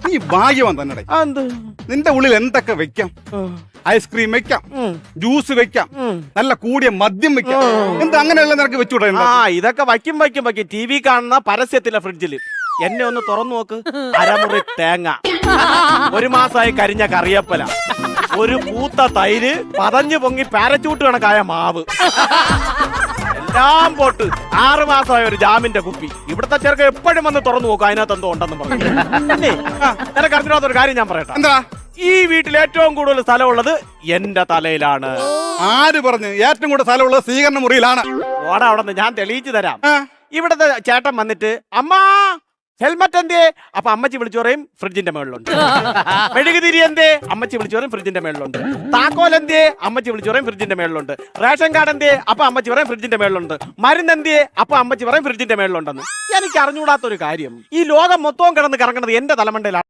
നീ ഭാഗ്യവാൻ തന്നെ. നിന്റെ ഉള്ളിൽ എന്തൊക്കെ വെക്കാം? ഐസ്ക്രീം വെക്കാം, ജ്യൂസ് വെക്കാം, നല്ല കൂടിയ മദ്യം വെക്കാം. എന്താ അങ്ങനെയുള്ള നിനക്ക് വെച്ചുകൂടെ? ഇതൊക്കെ വയ്ക്കും. ടി വി കാണുന്ന പരസ്യത്തിലെ ഫ്രിഡ്ജില് എന്നെ ഒന്ന് തുറന്നു നോക്ക്. അരമുറി തേങ്ങ, 1 മാസമായി കരിഞ്ഞ കറിയപ്പല, ഒരു പൂത്ത തൈര്, പതഞ്ഞു പൊങ്ങി പാരച്ചൂട്ട് കണക്കായ മാവ്, എല്ലാം പോട്ട് 6 മാസമായ ഒരു ജാമിന്റെ കുപ്പി. ഇവിടുത്തെ ചെറുക്ക എപ്പോഴും വന്ന് തുറന്നു നോക്കും അതിനകത്ത് എന്തോ ഉണ്ടെന്ന് പറഞ്ഞു. നിനക്ക് അറിഞ്ഞാത്തൊരു കാര്യം ഞാൻ പറയട്ടെ. എന്താ? ഈ വീട്ടിൽ ഏറ്റവും കൂടുതൽ സ്ഥലമുള്ളത് എന്റെ തലയിലാണ്. ആര് പറഞ്ഞു? ഏറ്റവും കൂടുതൽ സ്ഥലമുള്ളത് സ്വീകരണ മുറിയിലാണ്. ഓടാ അവിടെ ഞാൻ തെളിയിച്ചു തരാം. ഇവിടത്തെ ചേട്ടൻ വന്നിട്ട് അമ്മാ ഹെൽമറ്റ് എന്തേ? അപ്പൊ അമ്മച്ചി വിളിച്ചു പറയും ഫ്രിഡ്ജിന്റെ മേളിലുണ്ട്. മെഴുകുതിരി എന്തേ? അമ്മച്ചി വിളിച്ചു പറയും ഫ്രിഡ്ജിന്റെ മേളിലുണ്ട്. താക്കോൽ എന്തേ? അമ്മച്ചി വിളിച്ചു പറയും ഫ്രിഡ്ജിന്റെ മേളിലുണ്ട്. റേഷൻ കാർഡ് എന്തേ? അപ്പൊ അമ്മച്ചി പറയും ഫ്രിഡ്ജിന്റെ മേളിലുണ്ട്. മരുന്ന് എന്തേ? അപ്പൊ അമ്മച്ചി പറയും ഫ്രിഡ്ജിന്റെ മേളിലുണ്ടെന്ന്. എനിക്ക് അറിഞ്ഞുകൂടാത്തൊരു കാര്യം, ഈ ലോകം മൊത്തവും കിടന്ന് കറങ്ങുന്നത് എന്റെ തലമണ്ടയിലാണ്.